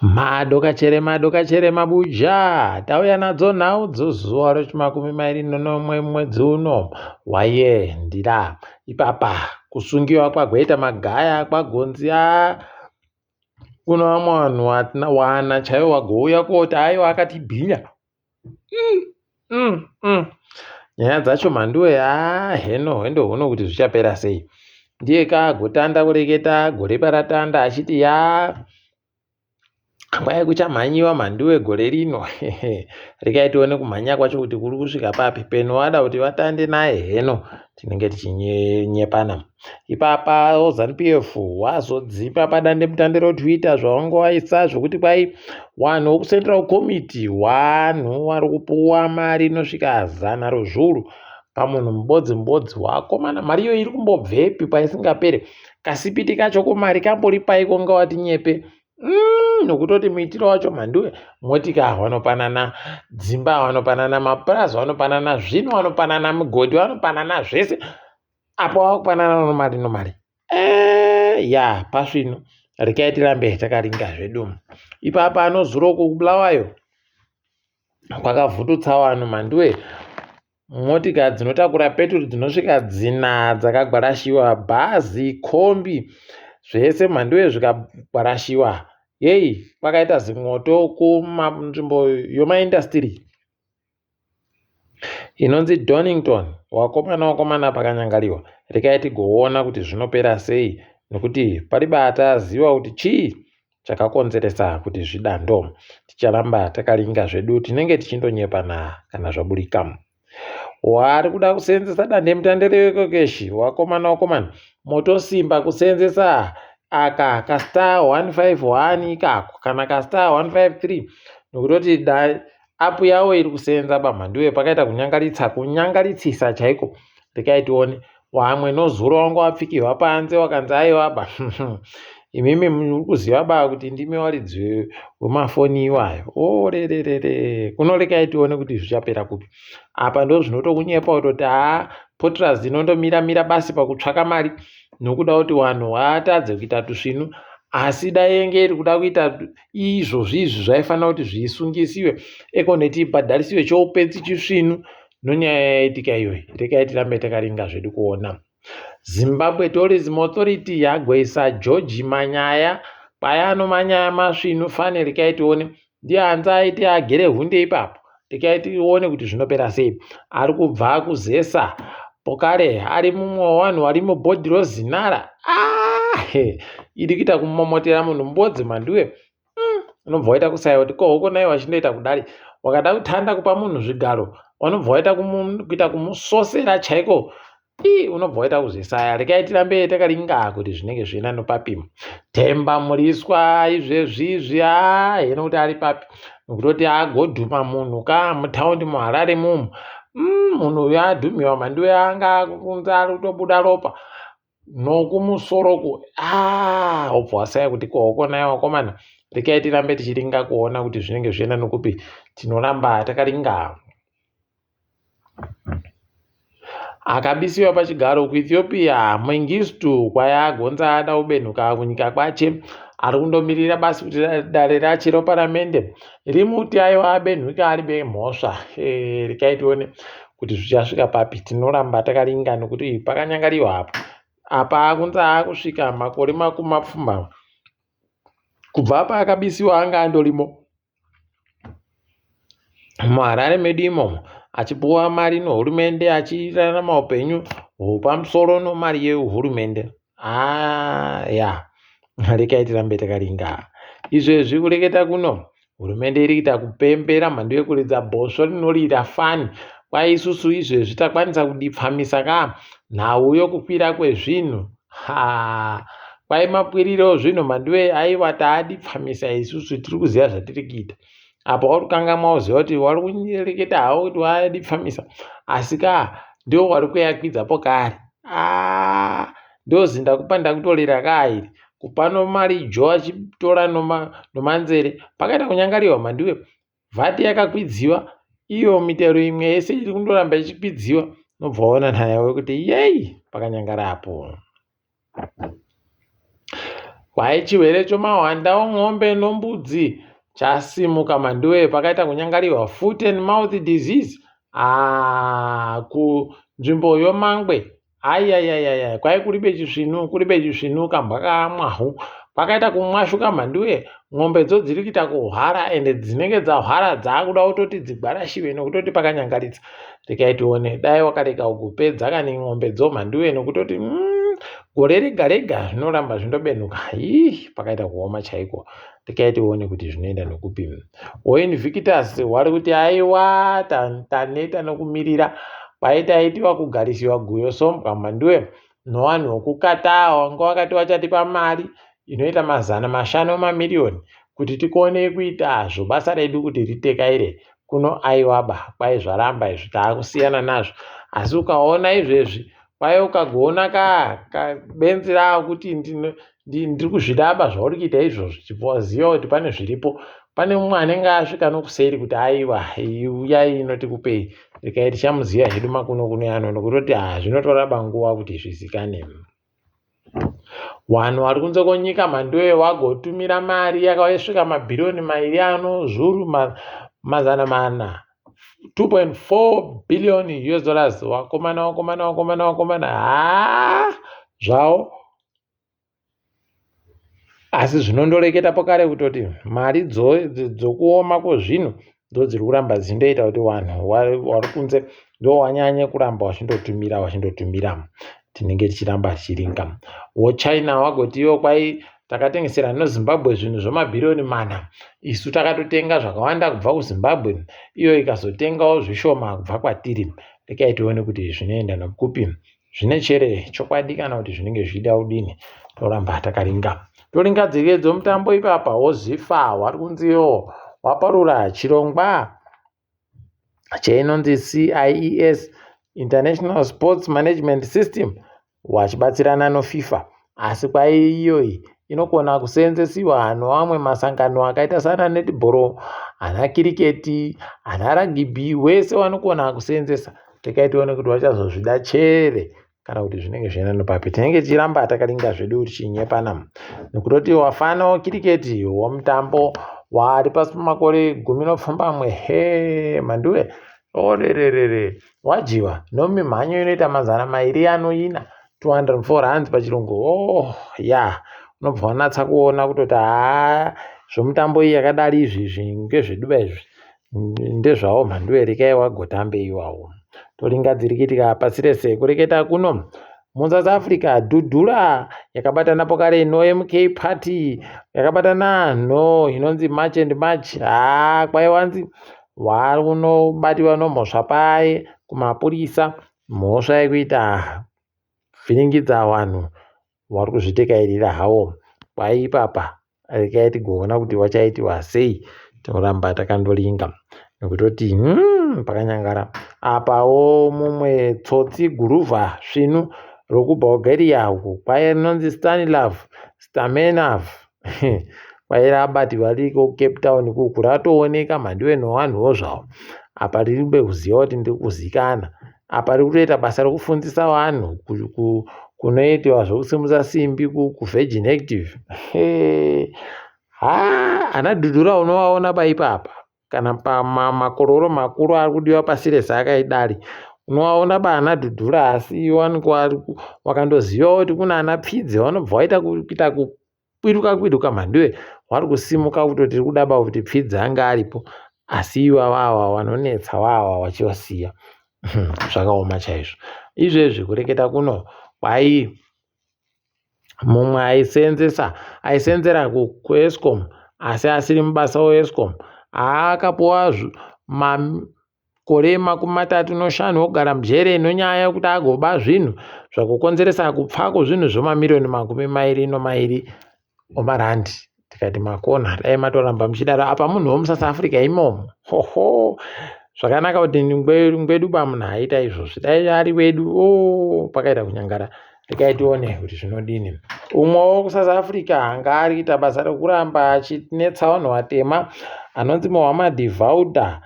Madokachere mabuja tauya nadzo nhau zuva rechimakumi mairi nenomwe mwedzi uno waiyendira ipapa kusungiwa kwagoita magaya kwagonzi kuno vamwe vanhu wana chaiwo wagouya koti aiwa akatibhinya nyaya dzacho mhanduwe hendo huno kuti zvichapera sei ndiye kaagotanda kureketa gore paratanda achiti kwai kuchamhanyiwa mhanduwe gore rino rekai tione kumhanya kwacho kuti kuri kusvika papi peno wada kuti vatande naye heno tinenge tichinyenyepana ipapa OZANU-PF wazodzipa padande mutande rotwitter zvavange vaisa zvokuti kwai wanhu wekucentral committee wanhu vari kupuwa mari inosvika 100 rozviuru pamunhu mubodzi wakomana mari iyo iri kumbobvepi paisingapere kasipiti kacho kumari kamboripaiko nga wati nyepe nokutoti muitiro wacho mhanduwe motika vanopanana dzimba vanopanana mapurazi vanopanana zvino vanopanana migodhi vanopanana zvese apo vakupanana nomari pasvino rekai tirambe takaringa zvedu ipapa anozuro kubulawayo kwakavhututsa vanhu mhanduwe motika dzinotakura peturu dzinosvika dzina dzakagwarashiwa bhazi kombi zvese mhanduwe zvikagwarashiwa kwakaita zimwoto kumanzvimbo yomaindastiri inonzi Donington wakomana pakanyangariwa rekai tigoona kuti zvinopera sei nekuti paribata ziva kuti chii chakakonzeresa kuti zvidando ticharamba takaringa zvedu tinenge tichindonyepana kana zvaburika wari kuda kuseenzesa dande mutande rekokeshi wakomana motosimba kuseenzesa aka kastar 151 ikako kana kastar 153 nokutoti apu yavo iri kuseenza pamhanduwe pakaita kunyangaritsisa chaiko rekai tione wamwe nozuro wangu wapfikirwa panze wakanzi aiwaba imimi muri kuziva baa kuti ndimi waridzi wemafoni iwayo rerere kuno rekai tione kuti zvichapera kupi apa ndo zvinotokunyepa kutoti potras inondomira basi pakutsvaka mari nokuda kuti vanhu vatadze kuita tusvinu asi dai yenge iri kuda kuita izvozvizvi zvaifanira kuti zvisungisiwe ekoneti ibhadharisiwe choupenzi chisvinu nonyaya yaitika iyoyi rekai tirambe takaringa zvedu kuona Zimbabwe Tourism Authority yagoisa George Manyaya payano manyaya masvinu fane rekai tione ndiye hanzi aiti agere hunde ipapo rekai tione kuti zvinopera sei ari kubva kuzesa pokare ari mumwe wavanhu vari mubhodhi rozinara iri kuita kumomotera munhu mbodzi mhanduwe unobva waita kusaya kuti kohoko naiwo achindoita kudari wakada kutanda kupa munhu zvigaro wanobva waita kuita kumusosera chaiko unobva waita kuzvisaya rekai tirambe takaringa kuti zvinenge zvina nopapimo Themba Muriswa izvezvizvi heno kuti ari papi nokutoti agodhuma munhu mutaundi muHarare mumu munhu uyu adhumiwa mhanduwe anga kunze ari kutobuda ropa nokumusoroko obva wasaya kuti kohoko naye wakomana rekai tirambe tichiringa kuona kuti zvinenge zvienda nokupi tinoramba takaringa akabisiwa pachigaro kuEthiopia Mengistu kwaagonza ada kubenhuka kunyika kwache ari kundomirira basi kuti dare rache roparamende rimuti aiwa abenhuka ari bemhosva rekai tione kuti zvichasvika papi tinoramba takaringa nokuti pakanyangariwa apa akunzi akusvika makore mapfumbamwe kubva paakabisiwa anga andorimo muHarare medu imomo achipuwa mari nohurumende achirarama upenyu hwepamusoro nomari yehurumende rekai tirambe takaringa izvezvi kureketa kuno hurumende iri kuita kupembera mhando yekuridza bhosvo rinorira fani kwai isusu izvezvi takwanisa kudipfamisa nhau yokukwira kwezvinhu kwai makwiriro zvinhu mhanduwe aiwa taadipfamisa isusu tiri kuziva zvatiri kuita apa wari kukanga mauziva kuti wari kureketa hawo kuti waadipfamisa asi ndio wari kuyakwidzapo kare ndozi ndakupa ndakutorera iri kupano mari jo achitora nomanzere pakaita kunyangariwa mhanduwe vhati yakakwidziwa iyo mitero imwe yese iri kundoramba ichikwidziwa nobva waona nayo kuti pakanyangarapo kwai chirwere chomahwanda omwombe nombudzi chasimuka manduwe, pakaita kunyangariwa foot and mouth disease kunzvimbo yomangwe. Ayayayaya, kwai kuribe chisvinu kambwa kamwahu, pakaita kumwashuka mhanduwe. Mwombedzo dziri kuita kuhwara, ende dzinenge dzahwara dzakuda kutoti dzigwarashiwe nekutoti pakanyangaridza. Tikaitione dai wakareka kupedza kani mwombedzo mhanduwe nekutoti gore rega rega zvinoramba zvindobenuka. Pakaita kuoma chaiko. Tikaitione kuti zvinoenda nekupi. Invictus wari kuti aiwa taneta nokumirira paitaitiwa kugarisiwa guyo sombwa mhanduwe nevanhu vokukata wanga wakati wachatipa mari inoita 500 mamiliyoni kuti tikone kuita hazvo basa redu kuti ritekaire kuno. Aiwaba kwai zvaramba izvi taakusiyana nazvo. Asi ukaona izvezvi kwai ukagona kabenzi ravo kuti ndiri kuzvidaba zvauri kuita izvozvo, chipoziva kuti pane zviripo. Pane mumwe anenge asvika nokuseri kuti aiwa uyai inotikupei, rikaiti chamuziva hedu makuno yano nokutoti zvinotoraba nguva kuti zvizikanwe. Wanhu vari kunze kwenyika mhanduwe wagotumira mari yakasvika mabhiriyoni 2 anozvuru 400 $2.4 billion wakomana zvavo. Asi zvinondoreketa pokare kutoti mari dzokuoma kwezvinhu ndodziri kuramba dzindoita kuti wanhu wari kunze ndo wanyanye kuramba wachindotumira. Tinenge tichiramba tichiringa. WoChina wagotiwo kwai takatengesera noZimbabwe zvinhu zvemabhiriyoni 4, isu takatotenga zvakawanda kubva kuZimbabwe, iyo ikazotengawo zvishoma kubva kwatiri. Tikaitione kuti zvinoenda nokupi, zvine chere chokwadi kana kuti zvinenge zvichida kudini. Toramba takaringa. Toringa dziredzo mutambo ipapa wozifa wari kunziyo waparura chirongwa chainonzi CIES International Sports Management System wachibatsirana noFIFA. Asi kwai iyoyi inokona kuseenzesiwa hanhu amwe masangano akaita sana netball, ana kiriketi, ana rugby, wese vanokona kuseenzesa. Tikaitione kuti vachazozvida chere kana kuti zvinenge zvienda nopapi. Tinenge tichiramba takaringa zvedu tichinyepana nekutoti wafana kiriketi womutambo wari pasi pemakore 11 mhanduwe orererere wajiwa nomimhanyo inoita 200 204 rands pachirungu. Unobva wanatsa kuona kutoti zvomutambo iyi yakadari izvi ngezveduba izvi ndezvawo mhanduwe, rekai wagotambe iwawo. Toringa dziri kuitika pasi rese kureketa kuno muSouth Africa. Dhudhura yakabatana pokare noMK Party yakabatana inonzi March and March. Kwai wanzi wari unobatiwa nomhosva paye kumapurisa, mhosva yekuita vhiringidza wanhu vari kuzvitekairira havo. Kwai ipapa rekai tigoona kuti wachaitiwa sei. Toramba takandoringa nekutoti pakanyangara. Apawo mumwe tsotsi guruvha svinu rokubulgaria uko kwai rinonzi Stanislav Stamenov kwai rabatirwa riko Cape Town kuku ratooneka mhanduwe newanhuwo zvavo. Apa riri kude kuziva kuti ndiri kuzikana. Apa riri kutoita basa rokufundisa vanhu kunoitiwa zvokusimudza simbi kuVirgin Active. Ana Dhudhura unovaona paipapa kana pamakororo makuru ari kudiwa pasi rese akaidari, unovaona baana Dhudhura. Asi wakandoziva kuti kuna ana Pfidze vanobva vaita kuita kukwiduka mhanduwe, vari kusimuka kutoti iri kudaba kuti Pfidze anga aripo. Asi ivava vanonetsa vachiosiya. Zvakaoma chaizvo. Izvezvi kureketa kuno kwai mumwe aiseenzera kuEscom asi asiri mubasa weEscom akapuwa makore 35 ogara mujere nonyaya yekuti agoba zvinhu zvakukonzeresa kupfa kwezvinhu zvemamiliyoni 22 omarandi. Tikati makona dai matoramba muchidaro. Apa munhu womuSouth Africa imomo. Zvakanaka kuti ngwedu bamunhu aita izvozvi. Dai ari wedu pakaita kunyangara. Tikaitione kuti zvinodini. Umwewo kuSouth Africa anga ari kuita basa rekuramba achinetsa vanhu vatema anonzi Mohammed Vauda.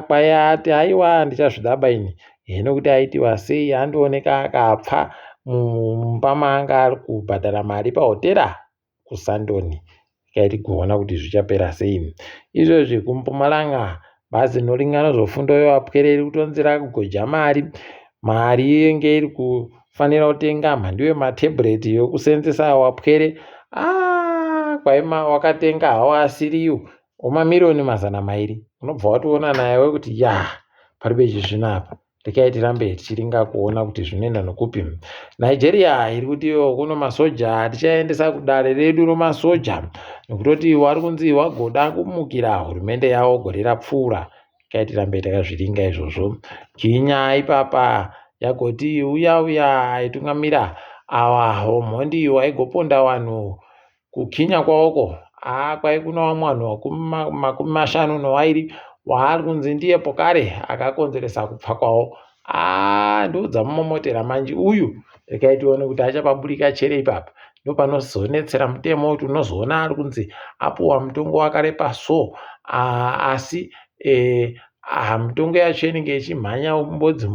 Kwai ati aiwa ndichazvidaba ini nekuti aitiwa sei, andooneka akapfa mumba maanga ari kubhadhara mari pahotera kuSandoni. Tikaiti kuona kuti zvichapera sei. Izvozvi kuMpumalanga bhazi rinoringana zvofundo apwere riri kutonzera kugoja mari inge iri kufanira kutenga mhando yematebhureti yokuseenzesa wapwere wakatenga hawo asiriyo wemamirioni 200. Unobva watoona nayewe kuti paribe chizvino apa. Rekai tirambe tichiringa kuona kuti zvinoenda nokupi. Nigeria iri kuti kuno masoja tichaendesa kudare redu romasoja nokutoti wari kunzi wagoda kumukira hurumende yawo gore rapfuura. Rekai tirambe takazviringa izvozvo. Kenya ipapa yagoti uya aitungamira awa mhondi waigoponda vanhu kukinya kwawoko kwai kuna vamwe vanhu 50 waari kunzi ndiye pokare akakonzeresa kupfa kwawo. Ndodzamumomotera manji uyu. Rekai tione kuti achapaburika chere ipapa. Ndopanozonetsera mutemo kuti unozoona ari kunzi apuwa mutongo wakarepa so asi mutongo yacho inenge ichimhanya mubodzi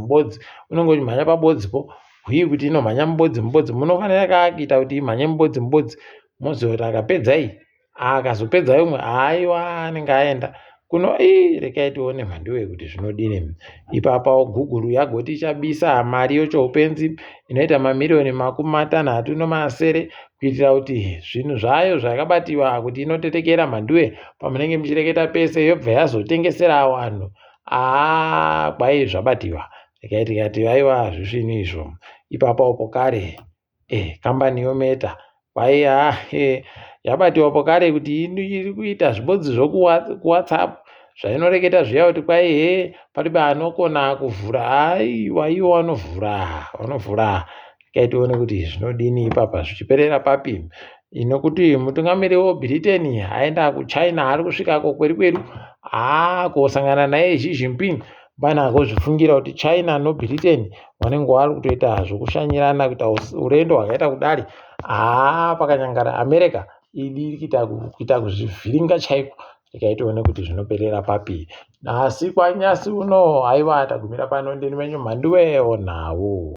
unenge uchimhanya pabodzipo kuti inomhanya mubodzi munofanira kakuita kuti imhanye mubodzi mozoti akapedza akazopedza umwe anenge aenda kuno. Rekai tione mhandiwe kuti zvinodini. Ipapa Google yagoti ichabisa mari yochoupenzi inoita mamirioni 60 kuitira kuti zvinhu zvayo zvakabatiwa kuti inotetekera mhandiwe pamunenge muchireketa pese yobva yazotengesera vanhu kwai zvabatiwa. Rekai tikati zvisvini izvo. Ipapa pokare kambani yoMeta kwai yabatiwa pokare kuti iri kuita zvibodzi kuWhatsApp zvainoreketa zviya kuti kwai paribe anokona kuvhura iwo vanovhura. Rekai tione kuti zvinodini ipapa zvichiperera papi. Inokuti mutungamiri weBritain aenda kuChina ari kusvikako kweru kosangana naye Xi Jinping banako zvifungira kuti China noBritain vanenge vari kutoita zvokushanyirana kuita urendo hwakaita kudari pakanyangara America iri kuita kuzvivhiringa chaiko. Rekai tione kuti zvinoperera papi. Asi kwanyasi uno tagumira pano ndini wenyu mhandiwe onhawo.